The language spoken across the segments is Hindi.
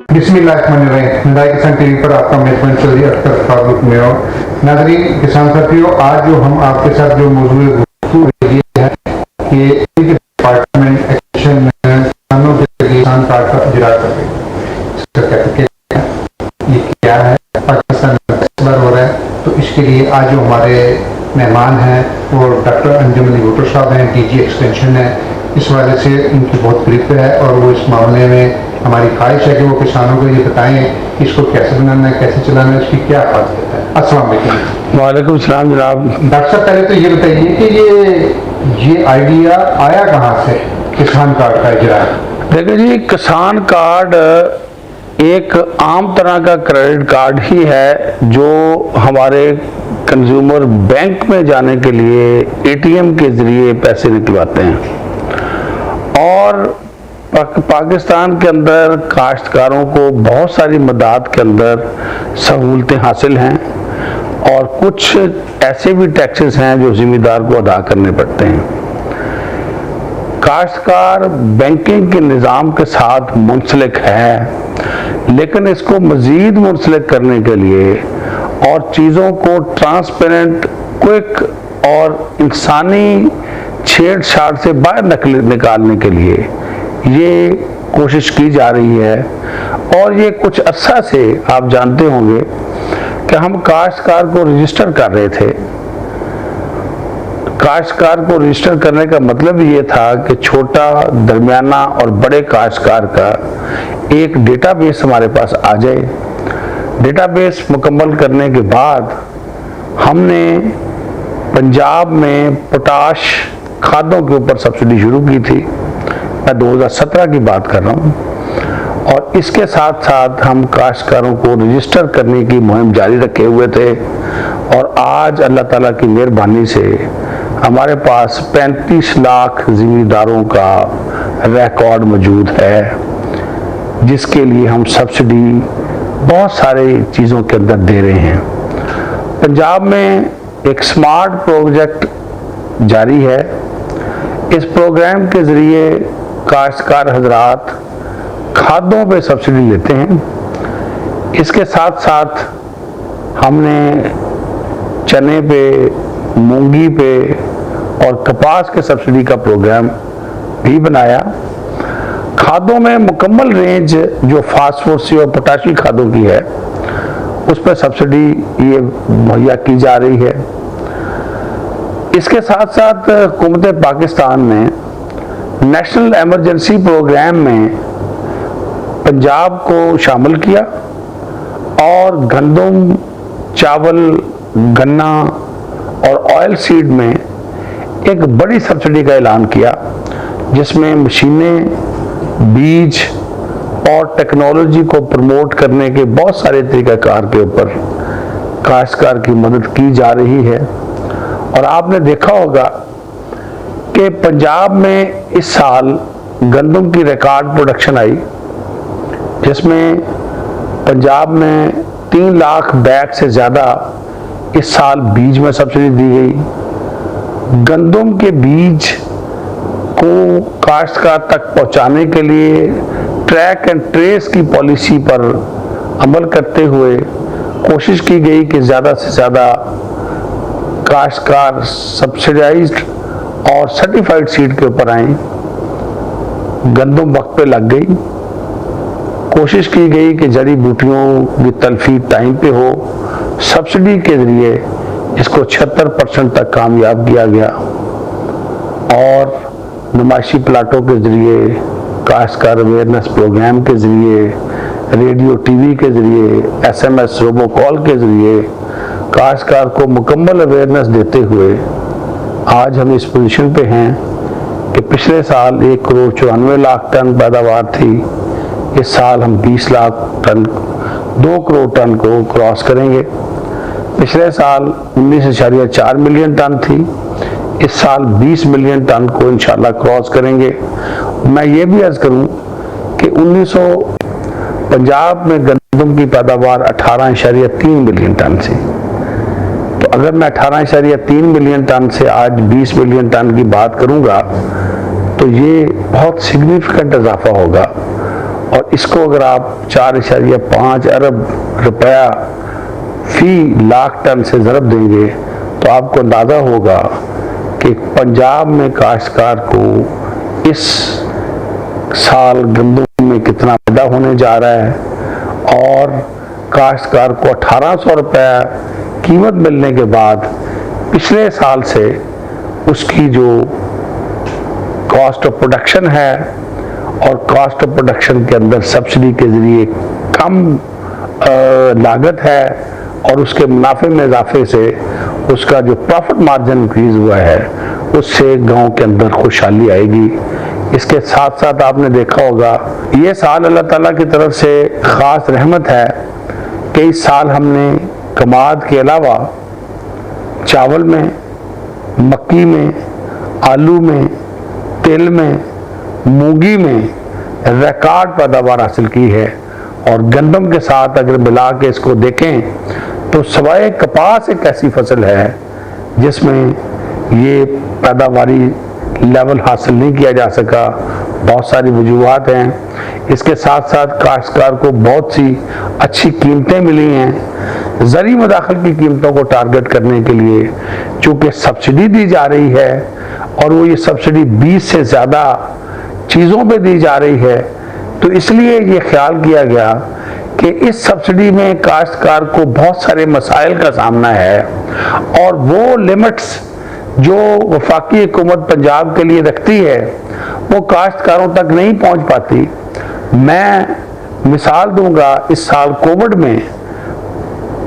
बिस्मिल्लाहिर्रहमानिर्रहीम। किसान टीवी पर आपका मेजबान चौधरी अख्तर फारूक में हो। नाज़रीन, किसान साथियों, आज जो हम आपके साथ जो मौजूद ये है कि डिपार्टमेंट एक्शन किसानों के लिए किसान कार्ड का इजरा करके इसका सर्टिफिकेट ये क्या है, पाकिस्तान में हो रहा है। तो इसके लिए आज जो हमारे मेहमान हैं वो डॉक्टर अंजुम अली भुट्टो साहब हैं, DG एक्सटेंशन है। इस वजह से इनकी बहुत ग्रिप है और वो इस मामले में हमारी ख्वाहिश है कि वो किसानों को ये बताएं कि इसको कैसे बनाना है, कैसे चलाना है, इसकी क्या खासियत है। अस्सलाम वालेकुम। वालेकुम सलाम जनाब। डॉक्टर साहब, पहले तो ये बताइए कि ये आइडिया आया कहाँ से, किसान कार्ड का इजरा? देखिए जी, किसान कार्ड एक आम तरह का क्रेडिट कार्ड ही है जो हमारे कंज्यूमर बैंक में जाने के लिए ATM के जरिए पैसे निकलवाते हैं। और पाकिस्तान के अंदर काश्तकारों को बहुत सारी मदद के अंदर सहूलतें हासिल हैं और कुछ ऐसे भी टैक्सेस हैं जो जिम्मेदार को अदा करने पड़ते हैं। काश्तकार बैंकिंग के निज़ाम के साथ मुंसलिक है, लेकिन इसको मज़ीद मुंसलिक करने के लिए और चीज़ों को ट्रांसपेरेंट, क्विक और इंसानी छेड़छाड़ से बाहर निकालने के लिए ये कोशिश की जा रही है। और ये कुछ अरसा से आप जानते होंगे कि हम काश्तकार को रजिस्टर कर रहे थे। काश्तकार को रजिस्टर करने का मतलब ये था कि छोटा, दरमियाना और बड़े काश्तकार का एक डेटाबेस हमारे पास आ जाए। डेटाबेस मुकम्मल करने के बाद हमने पंजाब में पोटाश खादों के ऊपर सब्सिडी शुरू की थी। मैं 2017 की बात कर रहा हूँ। और इसके साथ साथ हम काश्तकारों को रजिस्टर करने की मुहिम जारी रखे हुए थे। और आज अल्लाह ताला की मेहरबानी से हमारे पास 35 लाख जिम्मेदारों का रिकॉर्ड मौजूद है, जिसके लिए हम सब्सिडी बहुत सारे चीज़ों के अंदर दे रहे हैं। पंजाब में एक स्मार्ट प्रोजेक्ट जारी है। इस प्रोग्राम के ज़रिए काश्तकार हजरात खादों पे सब्सिडी लेते हैं। इसके साथ साथ हमने चने पे, मूंगी पे और कपास के सब्सिडी का प्रोग्राम भी बनाया। खादों में मुकम्मल रेंज जो फास्फोरसी और पोटाशी खादों की है उस पर सब्सिडी ये मुहैया की जा रही है। इसके साथ साथ हुकूमत पाकिस्तान ने नेशनल इमरजेंसी प्रोग्राम में पंजाब को शामिल किया और गंदम, चावल, गन्ना और ऑयल सीड में एक बड़ी सब्सिडी का ऐलान किया, जिसमें मशीनें, बीज और टेक्नोलॉजी को प्रमोट करने के बहुत सारे तरीक़ाकार के ऊपर काश्तकार की मदद की जा रही है। और आपने देखा होगा कि पंजाब में इस साल गंदम की रिकॉर्ड प्रोडक्शन आई, जिसमें पंजाब में 3 लाख बैग से ज़्यादा इस साल बीज में सब्सिडी दी गई। गंदम के बीज को काश्तकार तक पहुंचाने के लिए ट्रैक एंड ट्रेस की पॉलिसी पर अमल करते हुए कोशिश की गई कि ज़्यादा से ज़्यादा काश्तकार सब्सिडाइज्ड और सर्टिफाइड सीड के ऊपर आए। गंदम वक्त पे लग गई। कोशिश की गई कि जड़ी बूटियों की तलफी टाइम पे हो। सब्सिडी के जरिए इसको 76% तक कामयाब किया गया और नुमाइशी प्लाटों के जरिए, काश्तकार अवेयरनेस प्रोग्राम के जरिए, रेडियो, TV के जरिए, SMS, रोबो कॉल के जरिए काश्तकार को मुकम्मल अवेयरनेस देते हुए आज हम इस पोजीशन पे हैं कि पिछले साल 1,94,00,000 टन पैदावार थी। इस साल हम 20 लाख टन, 2 करोड़ टन को क्रॉस करेंगे। पिछले साल 19.4 मिलियन टन थी। इस साल 20 मिलियन टन को इंशाल्लाह क्रॉस करेंगे। मैं ये भी अर्ज करूं कि 1900 पंजाब में गंदम की पैदावार 18.3 मिलियन टन थी। तो तो अगर मैं 18.3 मिलियन टन से आज 20 मिलियन टन की बात करूंगा तो ये बहुत सिग्निफिकेंट इजाफा होगा। और इसको अगर आप 4.5 अरब रुपया फी लाख टन से ज़रब देंगे तो आपको अंदाज़ा होगा कि पंजाब में काश्तकार को इस साल गंदम में कितना पैदा होने जा रहा है, और काश्तकार को 1800 रुपया कीमत मिलने के बाद पिछले साल से उसकी जो कॉस्ट ऑफ प्रोडक्शन है, और कॉस्ट ऑफ प्रोडक्शन के अंदर सब्सिडी के ज़रिए कम लागत है, और उसके मुनाफे में इजाफे से उसका जो प्रॉफिट मार्जिन इंक्रीज हुआ है, उससे गांव के अंदर खुशहाली आएगी। इसके साथ साथ आपने देखा होगा ये साल अल्लाह ताला की तरफ से ख़ास रहमत है कि इस साल हमने कमाद के अलावा चावल में, मक्की में, आलू में, तिल में, मूंगी में रिकॉर्ड पैदावार हासिल की है। और गंदम के साथ अगर मिला के इसको देखें तो सवाए कपास एक ऐसी फसल है जिसमें ये पैदावारी लेवल हासिल नहीं किया जा सका। बहुत सारी वजूहात हैं। इसके साथ साथ काश्तकार को बहुत सी अच्छी कीमतें मिली हैं। ज़री मदाखिल की कीमतों को टारगेट करने के लिए चूँकि सब्सिडी दी जा रही है, और वो ये सब्सिडी 20 से ज़्यादा चीज़ों पे दी जा रही है, तो इसलिए ये ख्याल किया गया कि इस सब्सिडी में काश्तकार को बहुत सारे मसाइल का सामना है, और वो लिमिट्स जो वफाकी हुकूमत पंजाब के लिए रखती है वो काश्तकारों तक नहीं पहुंच पाती। मैं मिसाल दूंगा, इस साल कोविड में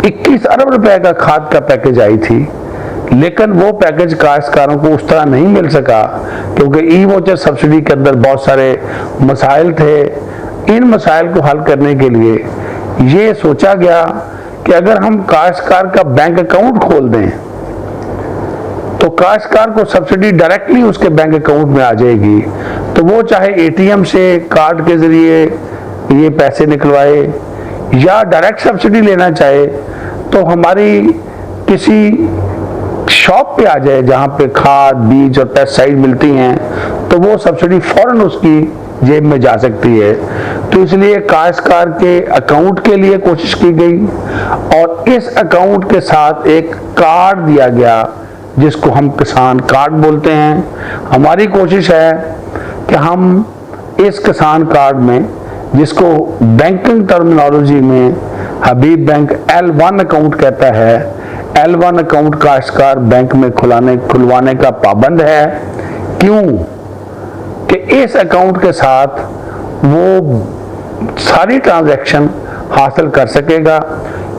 21 अरब रुपए का खाद का पैकेज आई थी, लेकिन वो पैकेज काश्तकारों को उस तरह नहीं मिल सका क्योंकि ई वोचर सब्सिडी के अंदर बहुत सारे मसाइल थे। इन मसाइल को हल करने के लिए ये सोचा गया कि अगर हम काश्तकार का बैंक अकाउंट खोल दें तो काश्तकार को सब्सिडी डायरेक्टली उसके बैंक अकाउंट में आ जाएगी। तो वो चाहे एटीएम से कार्ड के जरिए ये पैसे निकलवाए या डायरेक्ट सब्सिडी लेना चाहे तो हमारी किसी शॉप पे आ जाए जहाँ पे खाद, बीज और पेस्टिसाइड मिलती हैं, तो वो सब्सिडी फौरन उसकी जेब में जा सकती है। तो इसलिए काश्तकार के अकाउंट के लिए कोशिश की गई, और इस अकाउंट के साथ एक कार्ड दिया गया जिसको हम किसान कार्ड बोलते हैं। हमारी कोशिश है कि हम इस किसान कार्ड में, जिसको बैंकिंग टर्मिनोलॉजी में हबीब बैंक L1 अकाउंट कहता है, L1 अकाउंट काश्तकार बैंक में खुलवाने का पाबंद है। क्यों? कि इस अकाउंट के साथ वो सारी ट्रांजैक्शन हासिल कर सकेगा।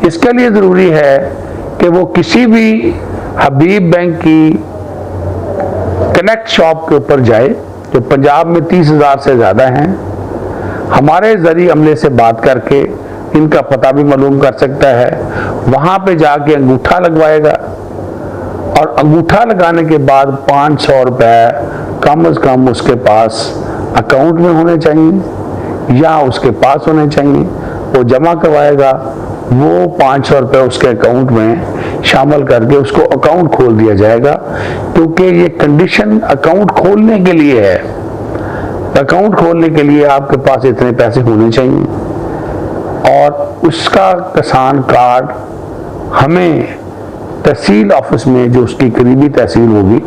इसके लिए ज़रूरी है कि वो किसी भी हबीब बैंक की कनेक्ट शॉप के ऊपर जाए, जो पंजाब में 30,000 से ज़्यादा हैं। हमारे ज़रिए अमले से बात करके इनका पता भी मालूम कर सकता है। वहाँ पे जाके अंगूठा लगवाएगा, और अंगूठा लगाने के बाद 500 रुपये कम से कम उसके पास अकाउंट में होने चाहिए या उसके पास होने चाहिए। वो जमा करवाएगा, वो 500 रुपये उसके अकाउंट में शामिल करके उसको अकाउंट खोल दिया जाएगा, क्योंकि ये कंडीशन अकाउंट खोलने के लिए है। अकाउंट खोलने के लिए आपके पास इतने पैसे होने चाहिए, और उसका किसान कार्ड हमें तहसील ऑफिस में, जो उसकी करीबी तहसील होगी,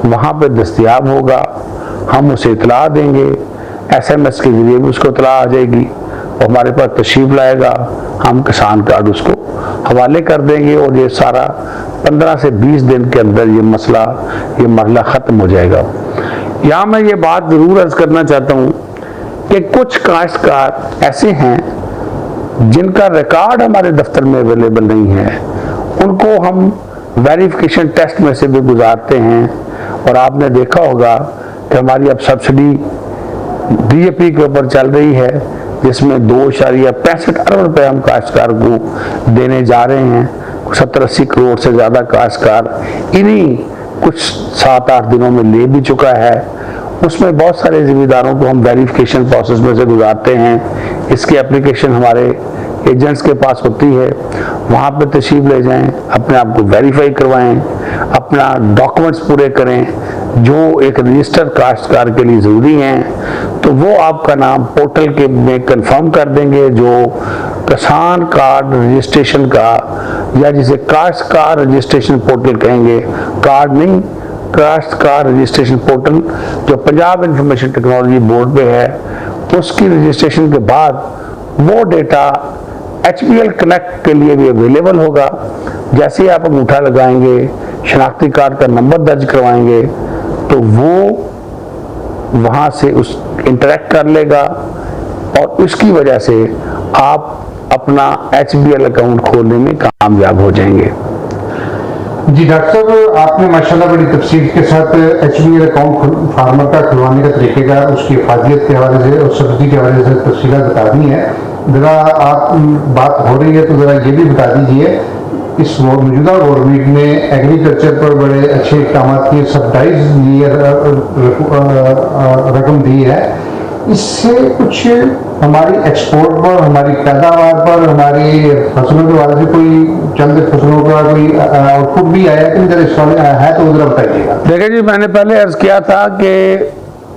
वहाँ पे दस्तयाब होगा। हम उसे इतला देंगे, SMS के जरिए भी उसको इतला आ जाएगी, और हमारे पास तशरीफ लाएगा, हम किसान कार्ड उसको हवाले कर देंगे, और ये सारा 15 से 20 दिन के अंदर ये मरला ख़त्म हो जाएगा। यहाँ मैं ये बात ज़रूर अर्ज़ करना चाहता हूँ कि कुछ काश्तकार ऐसे हैं जिनका रिकॉर्ड हमारे दफ्तर में अवेलेबल नहीं है, उनको हम वेरिफिकेशन टेस्ट में से भी गुजारते हैं। और आपने देखा होगा कि हमारी अब सब्सिडी DAP के ऊपर चल रही है, जिसमें 2.65 अरब रुपए हम काश्तकार को देने जा रहे हैं। 70-80 करोड़ से ज़्यादा काश्तकार इन्हीं कुछ 7-8 दिनों में ले भी चुका है। उसमें बहुत सारे जिम्मेदारों को हम वेरिफिकेशन प्रोसेस में से गुजारते हैं। इसकी एप्लीकेशन हमारे एजेंट्स के पास होती है, वहाँ पे तशरीफ ले जाएं, अपने आप को वेरीफाई करवाएं, अपना डॉक्यूमेंट्स पूरे करें जो एक रजिस्टर्ड काश्तकार के लिए ज़रूरी हैं, तो वो आपका नाम पोर्टल के में कंफर्म कर देंगे। जो किसान कार्ड रजिस्ट्रेशन का, या जिसे काश्तकार रजिस्ट्रेशन पोर्टल कहेंगे, कार्ड नहीं, काश्तकार रजिस्ट्रेशन पोर्टल जो पंजाब इंफॉर्मेशन टेक्नोलॉजी बोर्ड पे है, उसकी रजिस्ट्रेशन के बाद वो डेटा HBL कनेक्ट के लिए भी अवेलेबल होगा। जैसे ही आप अंगूठा लगाएंगे, शनाख्ती कार्ड का नंबर दर्ज करवाएंगे, तो वो वहाँ से उस इंटरेक्ट कर लेगा और उसकी वजह से आप अपना HBL अकाउंट खोलने में कामयाब हो जाएंगे। जी डॉक्टर साहब, आपने माशाल्लाह बड़ी तफसील के साथ HBL अकाउंट फार्मर का खुलवाने का तरीकेकार, उसकी हिफाजत के हवाले से और सब्सिडी के हवाले से तफसीलात बता दी है। जरा आप बात हो रही है तो जरा ये भी बता दीजिए, इस मौजूदा गवर्नमेंट ने एग्रीकल्चर पर बड़े अच्छे इक़दाम की सब्सिडाइज रकम दी है, इससे कुछ हमारी एक्सपोर्ट पर, हमारी पैदावार पर, हमारी फसलों के वाले से कोई चंद फसलों का कोई आउटपुट भी आया कि जरा इस वाले है तो जरा बताइएगा। देखिए जी, मैंने पहले अर्ज किया था कि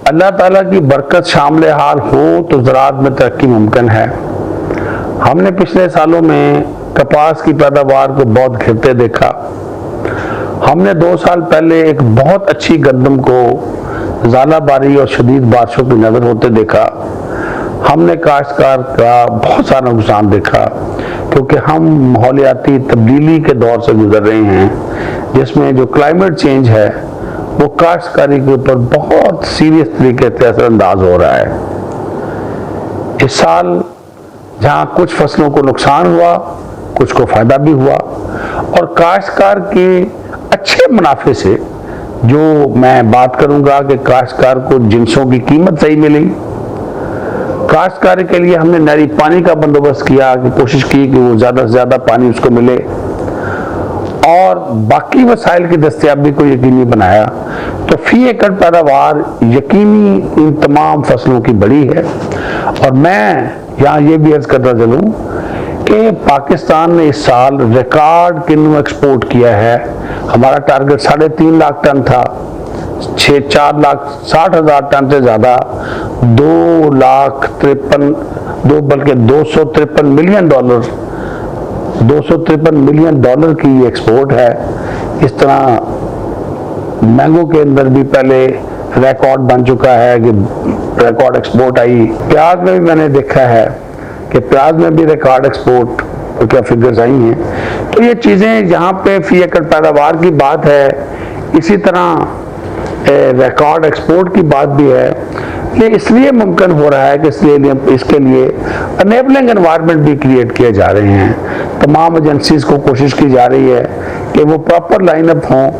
अल्लाह ताला की बरकत शामिल हाल हो तो ज़राअत में तरक्की मुमकिन है। हमने पिछले सालों में कपास की पैदावार को बहुत गिरते देखा। हमने 2 साल पहले एक बहुत अच्छी गंदम को ज़ालाबारी और शदीद बारिशों की नज़र होते देखा। हमने काश्तकार का बहुत सारा नुकसान देखा, क्योंकि हम माहौलियाती तब्दीली के दौर से गुजर रहे हैं, जिसमें जो क्लाइमेट चेंज है वो काश्तकारी के ऊपर बहुत सीरियस तरीके से असरअंदाज हो रहा है। इस साल जहाँ कुछ फसलों को नुकसान हुआ, कुछ को फायदा भी हुआ, और काश्तकार के अच्छे मुनाफे से जो मैं बात करूंगा कि काश्तकार को जिनसों की कीमत सही मिली। काश्तकार के लिए हमने नहरी पानी का बंदोबस्त किया, कि कोशिश की कि वो ज़्यादा से ज़्यादा पानी उसको मिले, और बाकी वसाइल की दस्तयाबी को यकीनी बनाया। तो फी एकड़ पैदावार यकीनी इन तमाम फसलों की बड़ी है। और मैं यहाँ ये भी अर्ज करता चलूँ कि पाकिस्तान ने इस साल रिकॉर्ड किन्नू एक्सपोर्ट किया है। हमारा टारगेट 3.5 लाख टन था, 4,60,000 टन से ज़्यादा, 253 मिलियन डॉलर, 253 मिलियन डॉलर की ये एक्सपोर्ट है। इस तरह मैंगो के अंदर भी पहले रिकॉर्ड बन चुका है कि रिकॉर्ड एक्सपोर्ट आई। प्याज में भी मैंने देखा है कि प्याज में भी रिकॉर्ड एक्सपोर्ट क्या फिगर्स आई हैं। तो ये चीज़ें जहाँ पे फी एकड़ पैदावार की बात है, इसी तरह रिकॉर्ड एक्सपोर्ट की बात भी है। ये इसलिए मुमकिन हो रहा है कि इसके लिए अनेबलिंग एनवायरनमेंट भी क्रिएट किए जा रहे हैं। तमाम एजेंसीज को कोशिश की जा रही है कि वो प्रॉपर लाइनअप हों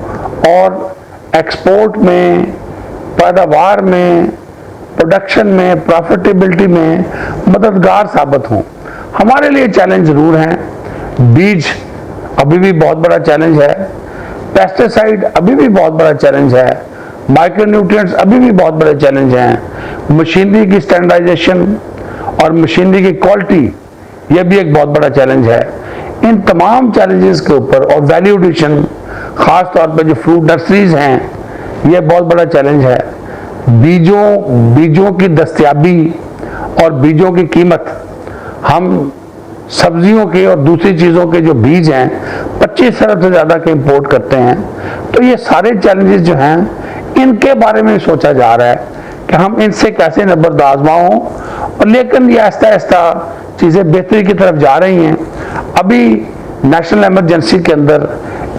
और एक्सपोर्ट में, पैदावार में, प्रोडक्शन में, प्रॉफिटेबिलिटी में मददगार साबित हों। हमारे लिए चैलेंज ज़रूर हैं। बीज अभी भी बहुत बड़ा चैलेंज है, पेस्टिसाइड अभी भी बहुत बड़ा चैलेंज है, माइक्रोन्यूट्रिएंट्स अभी भी बहुत बड़े चैलेंज हैं, मशीनरी की स्टैंडर्डाइजेशन और मशीनरी की क्वालिटी यह भी एक बहुत बड़ा चैलेंज है। इन तमाम चैलेंजेस के ऊपर, और वैल्यू एडिशन, ख़ास तौर पर जो फ्रूट नर्सरीज हैं, यह बहुत बड़ा चैलेंज है। बीजों की दस्तयाबी और बीजों की कीमत, हम सब्जियों के और दूसरी चीज़ों के जो बीज हैं 25 अरब से ज़्यादा के इंपोर्ट करते हैं। तो ये सारे चैलेंजेस जो हैं, इनके बारे में सोचा जा रहा है कि हम इनसे कैसे नबर्द आज़मा हों। और लेकिन ये आहिस्ता आहिस्ता चीज़ें बेहतरी की तरफ जा रही हैं। अभी नेशनल इमरजेंसी के अंदर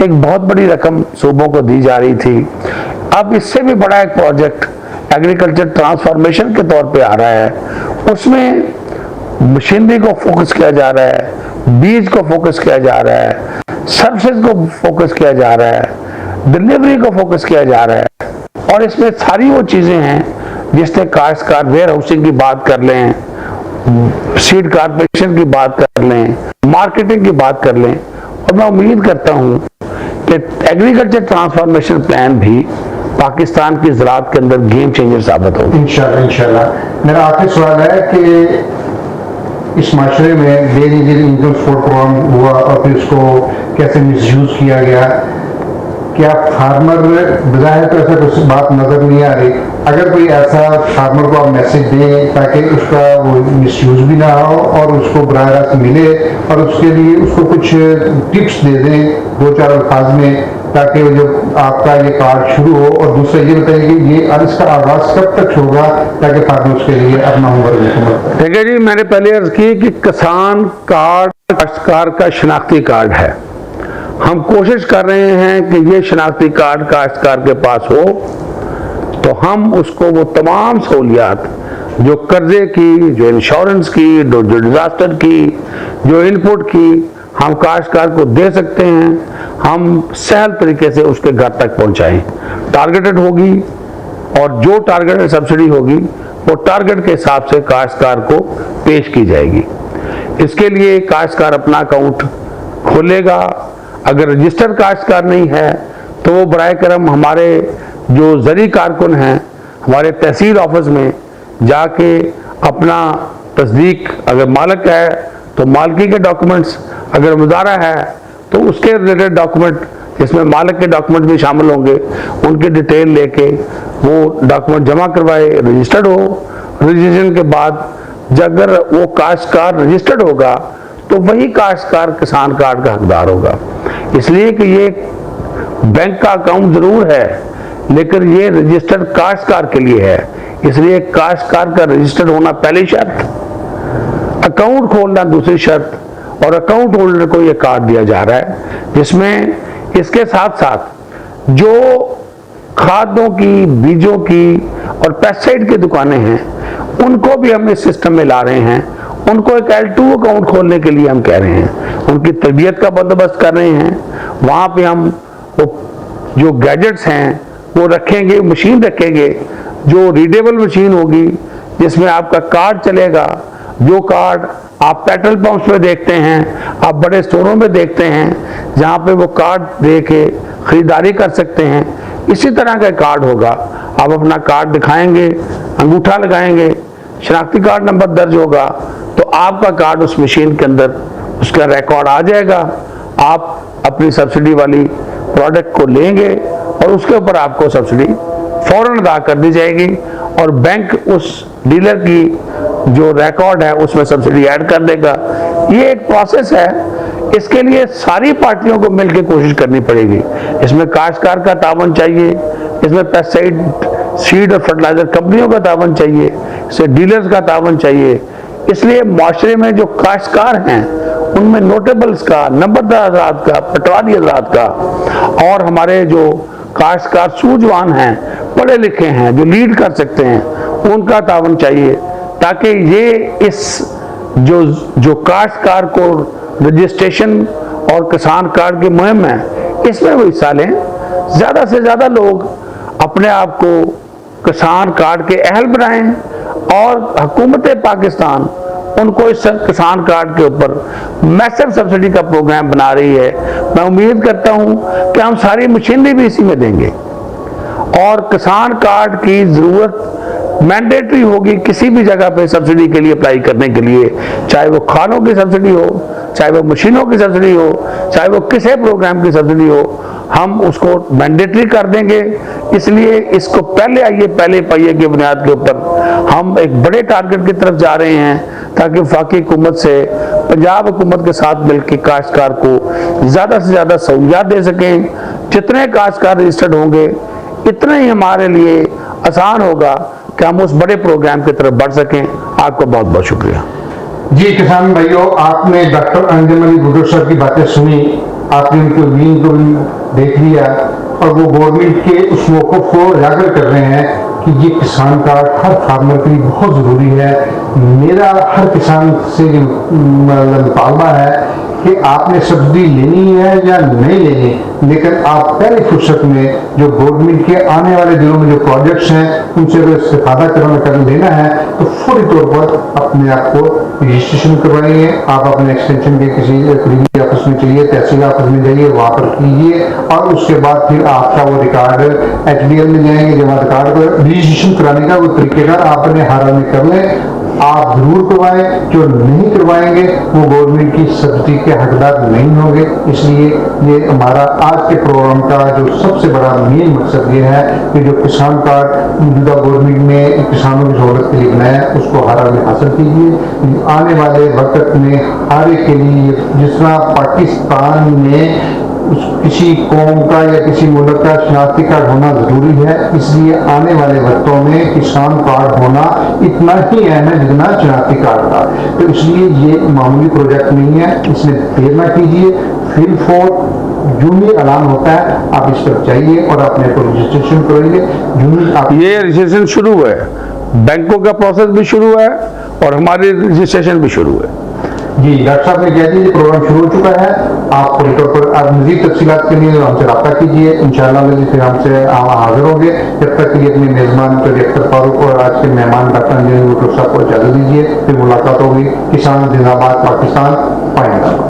एक बहुत बड़ी रकम सूबों को दी जा रही थी। अब इससे भी बड़ा एक प्रोजेक्ट एग्रीकल्चर ट्रांसफॉर्मेशन के तौर पे आ रहा है। उसमें मशीनरी को फोकस किया जा रहा है, बीज को फोकस किया जा रहा है, सर्विसेज को फोकस किया जा रहा है, डिलीवरी को फोकस किया जा रहा है। और इसमें सारी वो चीज़ें हैं जिससे काश्तकार वेयर हाउसिंग की बात कर लें, सीड कारपोरेशन की बात कर लें, मार्केटिंग की बात कर लें। और मैं उम्मीद करता हूँ कि एग्रीकल्चर ट्रांसफॉर्मेशन प्लान भी पाकिस्तान की ज़राअत के अंदर गेम चेंजर साबित होगा। इंशाल्लाह। मेरा आखिरी सवाल है कि इस माशरे में बेनजीर इनकम सपोर्ट प्रोग्राम हुआ और फिर उसको कैसे मिसयूज किया गया। क्या फार्मर बजाय तो ऐसा कुछ बात नजर नहीं आ रही, अगर कोई ऐसा फार्मर को आप मैसेज दें ताकि उसका वो मिसयूज भी ना हो और उसको बराह रास्त मिले और उसके लिए उसको कुछ टिप्स दे दें 2-4 अल्फाज में, ताकि जब आपका ये कार्ड शुरू हो। और दूसरा ये बताइए कि ये इसका आगाज कब तक होगा ताकि फार्मर्स के लिए अपना होमवर्क मुकम्मल करें। देखिए जी, मैंने पहले अर्ज की कि किसान कार्ड काश्तकार का शनाख्ती कार्ड है। हम कोशिश कर रहे हैं कि ये शनाख्ती कार्ड काश्तकार के पास हो तो हम उसको वो तमाम सहूलियात जो कर्जे की, जो इंश्योरेंस की, जो डिजास्टर की, जो इनपुट की हम काश्तकार को दे सकते हैं, हम सहल तरीके से उसके घर तक पहुंचाएं। टारगेटेड होगी और जो टारगेटेड सब्सिडी होगी वो टारगेट के हिसाब से काश्तकार को पेश की जाएगी। इसके लिए काश्तकार अपना अकाउंट खोलेगा। अगर रजिस्टर्ड काश्तकार नहीं है तो वो बराए करम हमारे जो ज़री कारकुन हैं हमारे तहसील ऑफिस में जाके अपना तस्दीक, अगर मालिक है तो मालकी के डॉक्यूमेंट्स, अगर मुजारा है तो उसके रिलेटेड डॉक्यूमेंट जिसमें मालिक के डॉक्यूमेंट भी शामिल होंगे, उनकी डिटेल लेके वो डॉक्यूमेंट जमा करवाए, रजिस्टर्ड हो। रजिस्ट्रेशन के बाद जब अगर वो काश्तकार रजिस्टर्ड होगा तो वही काश्तकार किसान कार्ड का हकदार होगा। इसलिए कि ये बैंक का अकाउंट जरूर है लेकिन ये रजिस्टर्ड काश्तकार के लिए है, इसलिए काश्तकार का रजिस्टर्ड होना पहली शर्त, अकाउंट खोलना दूसरी शर्त, और अकाउंट होल्डर को ये कार्ड दिया जा रहा है जिसमें इसके साथ साथ जो खादों की, बीजों की और पेस्टिसाइड की दुकानें हैं उनको भी हम इस सिस्टम में ला रहे हैं। उनको एक L2 अकाउंट खोलने के लिए हम कह रहे हैं, उनकी तरबियत का बंदोबस्त कर रहे हैं। वहाँ पे हम वो जो गैजेट्स हैं वो रखेंगे, मशीन रखेंगे जो रीडेबल मशीन होगी जिसमें आपका कार्ड चलेगा। जो कार्ड आप पेट्रोल पंप्स पे देखते हैं, आप बड़े स्टोरों में देखते हैं जहाँ पे वो कार्ड दे के खरीदारी कर सकते हैं, इसी तरह का कार्ड होगा। आप अपना कार्ड दिखाएंगे, अंगूठा लगाएंगे, शनाख्ती कार्ड नंबर दर्ज होगा तो आपका कार्ड उस मशीन के अंदर उसका रिकॉर्ड आ जाएगा। आप अपनी सब्सिडी वाली प्रोडक्ट को लेंगे और उसके ऊपर आपको सब्सिडी फौरन अदा कर दी जाएगी और बैंक उस डीलर की जो रिकॉर्ड है उसमें सब्सिडी ऐड कर देगा। ये एक प्रोसेस है, इसके लिए सारी पार्टियों को मिलकर कोशिश करनी पड़ेगी। इसमें काश्तकार का तावन चाहिए, इसमें पेस्टिसाइड, सीड और फर्टिलाइजर कंपनियों का तावन चाहिए, इससे डीलर्स का तावन चाहिए। इसलिए माशरे में जो काश्तकार हैं उनमें नोटेबल्स का, नंबरदार हज़रात का, पटवारी हज़रात का और हमारे जो काश्तकार सूझवान हैं, पढ़े लिखे हैं, जो लीड कर सकते हैं, उनका तावन चाहिए ताकि ये इस जो काश्तकार को रजिस्ट्रेशन और किसान कार्ड की मुहिम है इसमें वो हिस्सा लें। ज़्यादा से ज़्यादा लोग अपने आप को किसान कार्ड के अहल बनाएं और हुकूमत पाकिस्तान उनको इस किसान कार्ड के ऊपर मैसिव सब्सिडी का प्रोग्राम बना रही है। मैं उम्मीद करता हूं कि हम सारी मशीनरी भी इसी में देंगे और किसान कार्ड की ज़रूरत मैंडेटरी होगी किसी भी जगह पे सब्सिडी के लिए अप्लाई करने के लिए, चाहे वो खानों की सब्सिडी हो, चाहे वो मशीनों की सब्सिडी हो, चाहे वो किसी प्रोग्राम की सब्सिडी हो, हम उसको मैंडेटरी कर देंगे। इसलिए इसको पहले आइए पहले पाइए की बुनियाद के ऊपर हम एक बड़े टारगेट की तरफ जा रहे हैं ताकि वफाकी हुकूमत से पंजाब हुकूमत के साथ मिलकर काश्तकार को ज़्यादा से ज़्यादा सहूलियात दे सकें। जितने काश्तकार रजिस्टर्ड होंगे इतना ही हमारे लिए आसान होगा कि हम उस बड़े प्रोग्राम की तरफ बढ़ सकें। आपका बहुत बहुत शुक्रिया। जी किसान भाइयों, आपने डॉक्टर अंजुम अली भुट्टो साहब की बातें सुनी, आपने उनके वीन को भी देख लिया और वो गवर्नमेंट के उस मौक़िफ़ को उजागर कर रहे हैं कि ये किसान कार्ड हर फार्मर के लिए बहुत ज़रूरी है। मेरा हर किसान से मुतालबा है कि आपने सब्सिडी लेनी है या नहीं लेनी, लेकिन आप पहले फुर्सत में जो गवर्नमेंट के आने वाले दिनों में जो प्रोजेक्ट्स हैं उनसे अगर इस्तेफादा कर लेना है तो फौरी तौर पर अपने आप को रजिस्ट्रेशन करवाइए। आप अपने एक्सटेंशन के किसी करीबी ऑफिस में चलिए, तहसील ऑफिस में जाइए, वहाँ पर कीजिए और उसके बाद फिर आपका वो रिकॉर्ड HDL में जाएंगे, जमा रिकॉर्ड को रजिस्ट्रेशन कराने का वो तरीकेकार आपने हर में कर लें। आप जरूर करवाएं। जो नहीं करवाएंगे वो गवर्नमेंट की सब्सिडी के हकदार नहीं होंगे। इसलिए ये हमारा आज के प्रोग्राम का जो सबसे बड़ा मेन मकसद ये है कि जो किसान कार्ड मौजूदा गवर्नमेंट ने किसानों की सहूलत के लिए बनाया उसको हर हाल में हासिल कीजिए। आने वाले वक्त में हर एक के लिए जिस तरह पाकिस्तान में किसी कौम का या किसी मुल्क का शनाख्ती कार्ड होना जरूरी है, इसलिए आने वाले वक्तों में किसान कार्ड होना इतना ही अहम है जितना शनाख्ती कार्ड था। तो इसलिए ये मामूली प्रोजेक्ट नहीं है, इसमें देर ना कीजिए। फिल फॉर जूनी ऐलान होता है, आप इस पर जाइए और अपने को रजिस्ट्रेशन करेंगे। जूनी आप ये रजिस्ट्रेशन शुरू है, बैंकों का प्रोसेस भी शुरू है और हमारी रजिस्ट्रेशन भी शुरू है। जी डॉक्टर साहब ने कह दिया प्रोग्राम शुरू हो चुका है। आप पोर्टल पर आप मजीद तफसीलात के लिए हमसे रब्ता कीजिए। इंशाअल्लाह फिर हमसे हाजिर होंगे। जब तक के लिए अपने मेजबान अख्तर फारूक और आज के मेहमान डॉक्टर अंजनी भुट्टो साहब को इजाजत दीजिए। फिर मुलाकात होगी। किसान जिंदाबाद, पाकिस्तान पाइंदाबाद।